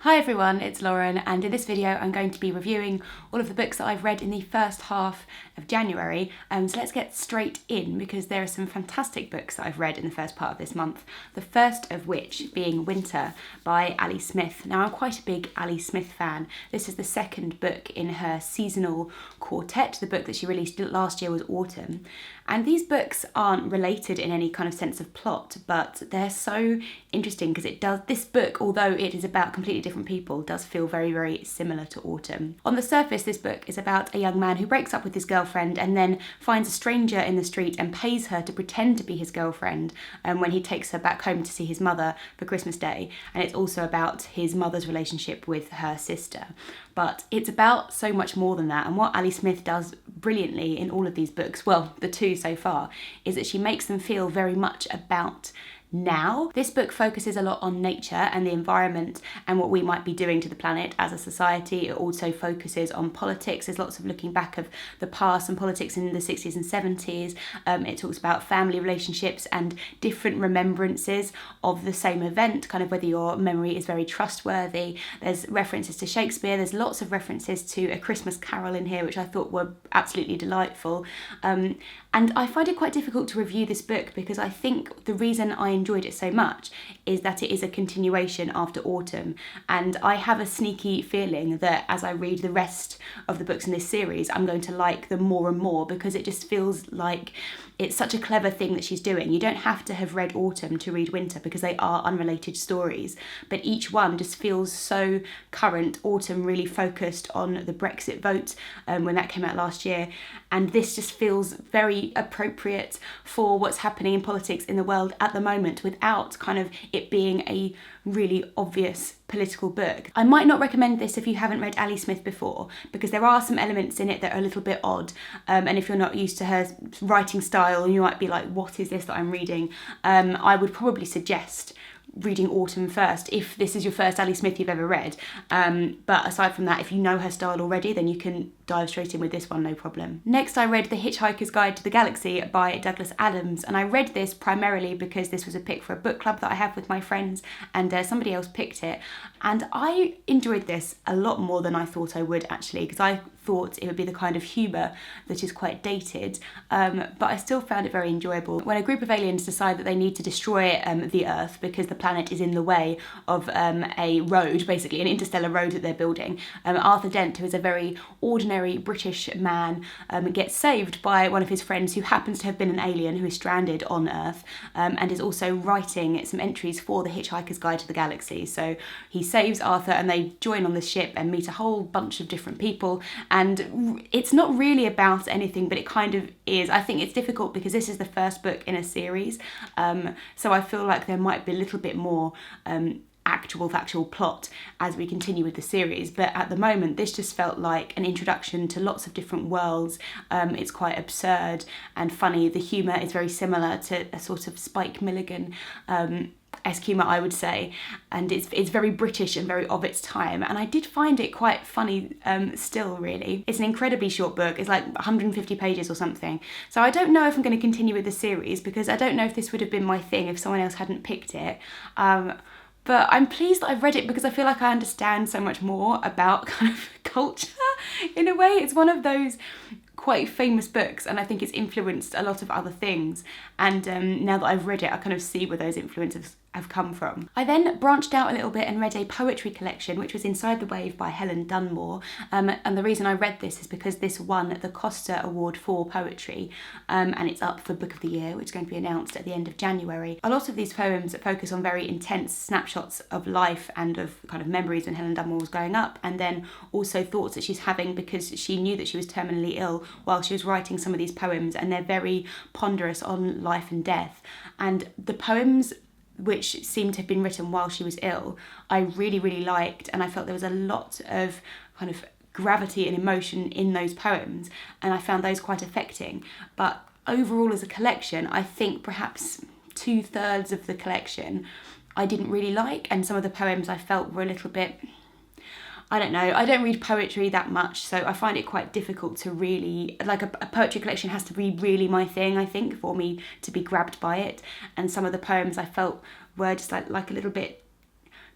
Hi everyone, it's Lauren, and in this video I'm going to be reviewing all of the books that I've read in the first half of January. So let's get straight in because there are some fantastic books that I've read in the first part of this month. The first of which being Winter by Ali Smith. Now I'm quite a big Ali Smith fan. This is the second book in her seasonal quartet. The book that she released last year was Autumn. And these books aren't related in any kind of sense of plot, but they're so interesting because this book, although it is about completely different people, does feel very, very similar to Autumn. On the surface, this book is about a young man who breaks up with his girlfriend and then finds a stranger in the street and pays her to pretend to be his girlfriend when he takes her back home to see his mother for Christmas Day. And it's also about his mother's relationship with her sister. But it's about so much more than that. And what Ali Smith does brilliantly in all of these books, well, the two so far, is that she makes them feel very much about now. This book focuses a lot on nature and the environment and what we might be doing to the planet as a society. It also focuses on politics. There's lots of looking back of the past and politics in the 60s and 70s. It talks about family relationships and different remembrances of the same event, kind of whether your memory is very trustworthy. There's references to Shakespeare. There's lots of references to A Christmas Carol in here, which I thought were absolutely delightful. And I find it quite difficult to review this book because I think the reason I enjoyed it so much is that it is a continuation after Autumn, and I have a sneaky feeling that as I read the rest of the books in this series I'm going to like them more and more because it just feels like it's such a clever thing that she's doing. You don't have to have read Autumn to read Winter because they are unrelated stories, but each one just feels so current. Autumn really focused on the Brexit vote when that came out last year, and this just feels very appropriate for what's happening in politics in the world at the moment without kind of it being a really obvious political book. I might not recommend this if you haven't read Ali Smith before because there are some elements in it that are a little bit odd, and if you're not used to her writing style you might be like, what is this that I'm reading? I would probably suggest reading Autumn first if this is your first Ali Smith you've ever read, but aside from that, if you know her style already then you can dive straight in with this one, no problem. Next I read The Hitchhiker's Guide to the Galaxy by Douglas Adams, and I read this primarily because this was a pick for a book club that I have with my friends, and somebody else picked it, and I enjoyed this a lot more than I thought I would actually, because I thought it would be the kind of humour that is quite dated, but I still found it very enjoyable. When a group of aliens decide that they need to destroy the Earth because the planet is in the way of a road, basically an interstellar road that they're building, Arthur Dent, who is a very ordinary British man, gets saved by one of his friends who happens to have been an alien who is stranded on Earth, and is also writing some entries for the Hitchhiker's Guide to the Galaxy. So he saves Arthur and they join on this ship and meet a whole bunch of different people, and it's not really about anything, but it kind of is. I think it's difficult because this is the first book in a series, so I feel like there might be a little bit more factual plot as we continue with the series, but at the moment this just felt like an introduction to lots of different worlds. It's quite absurd and funny. The humour is very similar to a sort of Spike Milligan esque humour, I would say, and it's very British and very of its time, and I did find it quite funny still, really. It's an incredibly short book. It's like 150 pages or something, so I don't know if I'm going to continue with the series because I don't know if this would have been my thing if someone else hadn't picked it. But I'm pleased that I've read it because I feel like I understand so much more about kind of culture in a way. It's one of those quite famous books and I think it's influenced a lot of other things, and now that I've read it I kind of see where those influences have come from. I then branched out a little bit and read a poetry collection which was Inside the Wave by Helen Dunmore, and the reason I read this is because this won the Costa Award for Poetry, and it's up for Book of the Year, which is going to be announced at the end of January. A lot of these poems focus on very intense snapshots of life and of kind of memories when Helen Dunmore was growing up, and then also thoughts that she's having because she knew that she was terminally ill while she was writing some of these poems, and they're very ponderous on life and death. And the poems which seemed to have been written while she was ill, I really, really liked, and I felt there was a lot of kind of gravity and emotion in those poems, and I found those quite affecting. But overall as a collection, I think perhaps 2/3 of the collection I didn't really like, and some of the poems I felt were a little bit, I don't know, I don't read poetry that much, so I find it quite difficult to really, like a poetry collection has to be really my thing, I think, for me to be grabbed by it, and some of the poems I felt were just like a little bit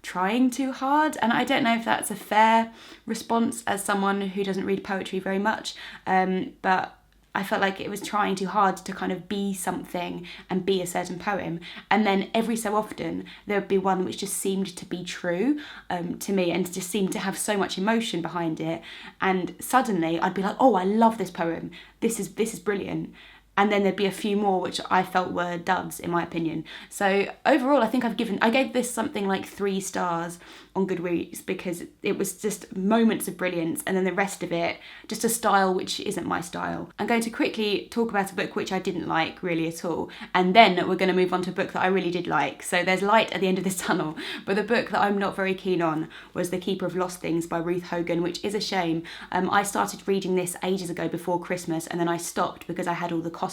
trying too hard, and I don't know if that's a fair response as someone who doesn't read poetry very much, but I felt like it was trying too hard to kind of be something and be a certain poem. And then every so often there would be one which just seemed to be true to me and just seemed to have so much emotion behind it. And suddenly I'd be like, oh, I love this poem. This is brilliant. And then there'd be a few more which I felt were duds, in my opinion. So overall, I think I gave this something like 3 stars on Goodreads, because it was just moments of brilliance, and then the rest of it, just a style which isn't my style. I'm going to quickly talk about a book which I didn't like really at all, and then we're going to move on to a book that I really did like. So there's light at the end of this tunnel, but the book that I'm not very keen on was The Keeper of Lost Things by Ruth Hogan, which is a shame. I started reading this ages ago before Christmas, and then I stopped because I had all the Costa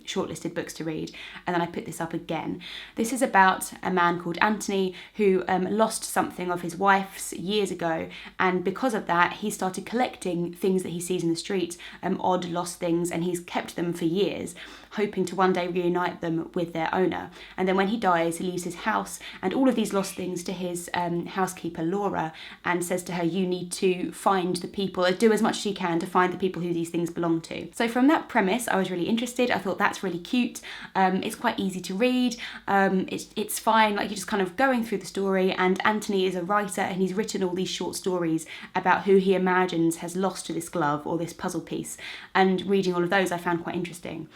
shortlisted books to read, and then I picked this up again. This is about a man called Anthony who lost something of his wife's years ago, and because of that he started collecting things that he sees in the street, odd lost things, and he's kept them for years, hoping to one day reunite them with their owner. And then when he dies, he leaves his house and all of these lost things to his housekeeper Laura, and says to her, you need to find the people, do as much as you can to find the people who these things belong to. So from that premise I was really interested. I thought that's really cute. It's quite easy to read. It's fine, like you're just kind of going through the story, and Anthony is a writer and he's written all these short stories about who he imagines has lost this glove or this puzzle piece, and reading all of those I found quite interesting.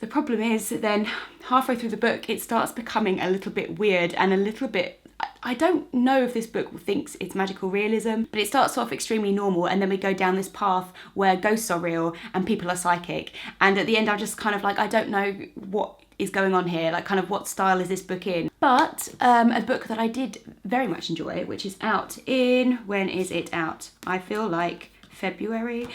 The problem is then halfway through the book it starts becoming a little bit weird and a little bit, I don't know if this book thinks it's magical realism, but it starts off extremely normal, and then we go down this path where ghosts are real and people are psychic, and at the end I'm just kind of like, I don't know what is going on here, like kind of what style is this book in. But a book that I did very much enjoy, which is out in, when is it out? I feel like February,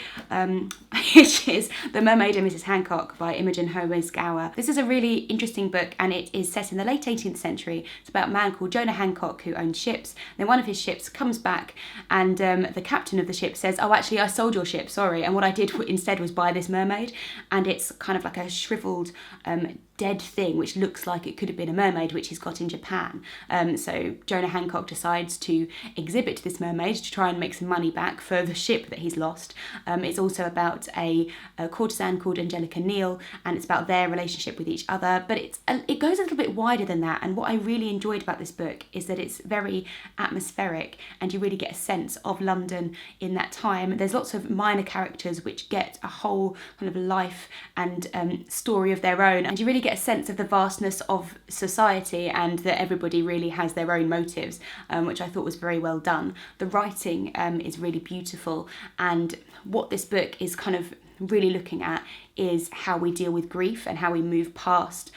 which is The Mermaid and Mrs. Hancock by Imogen Holmes Gower. This is a really interesting book, and it is set in the late 18th century. It's about a man called Jonah Hancock who owned ships. Then one of his ships comes back, and the captain of the ship says, oh, actually I sold your ship, sorry, and what I did instead was buy this mermaid. And it's kind of like a shriveled dead thing which looks like it could have been a mermaid, which he's got in Japan. So Jonah Hancock decides to exhibit this mermaid to try and make some money back for the ship that he's lost. It's also about a courtesan called Angelica Neal, and it's about their relationship with each other, but it goes a little bit wider than that. And what I really enjoyed about this book is that it's very atmospheric, and you really get a sense of London in that time. There's lots of minor characters which get a whole kind of life and story of their own, and you really get a sense of the vastness of society, and that everybody really has their own motives, which I thought was very well done. The writing is really beautiful, and what this book is kind of really looking at is how we deal with grief and how we move past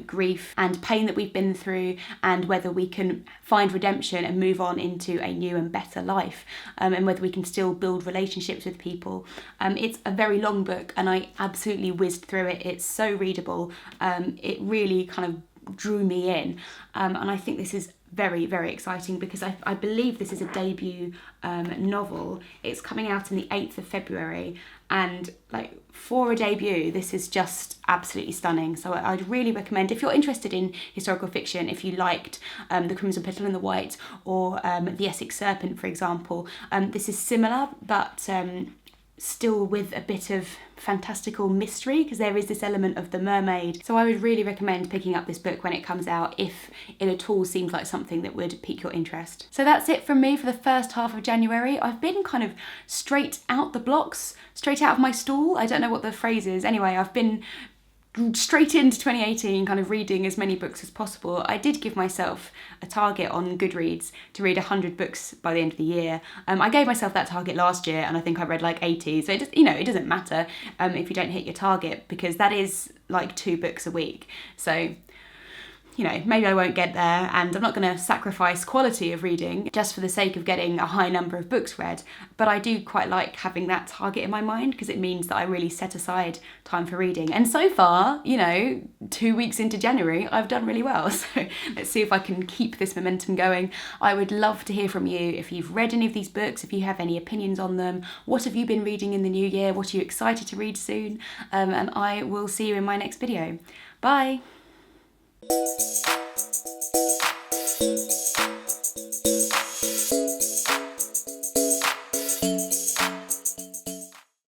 grief and pain that we've been through, and whether we can find redemption and move on into a new and better life, and whether we can still build relationships with people. It's a very long book, and I absolutely whizzed through it. It's so readable. It really kind of drew me in, and I think this is very, very exciting, because I believe this is a debut novel. It's coming out on the 8th of February, and like for a debut this is just absolutely stunning. So I'd really recommend, if you're interested in historical fiction, if you liked The Crimson Petal and the White, or The Essex Serpent, for example, this is similar, but still with a bit of fantastical mystery, because there is this element of the mermaid. So I would really recommend picking up this book when it comes out, if it at all seems like something that would pique your interest. So that's it from me for the first half of January. I've been kind of straight out the blocks, straight out of my stall. I don't know what the phrase is. Anyway, I've been straight into 2018 kind of reading as many books as possible. I did give myself a target on Goodreads to read 100 books by the end of the year. I gave myself that target last year, and I think I read like 80, so it just, it doesn't matter if you don't hit your target, because that is like 2 books a week. So maybe I won't get there, and I'm not going to sacrifice quality of reading just for the sake of getting a high number of books read. But I do quite like having that target in my mind, because it means that I really set aside time for reading. And so far, 2 weeks into January, I've done really well. So let's see if I can keep this momentum going. I would love to hear from you if you've read any of these books, if you have any opinions on them. What have you been reading in the new year? What are you excited to read soon? And I will see you in my next video. Bye!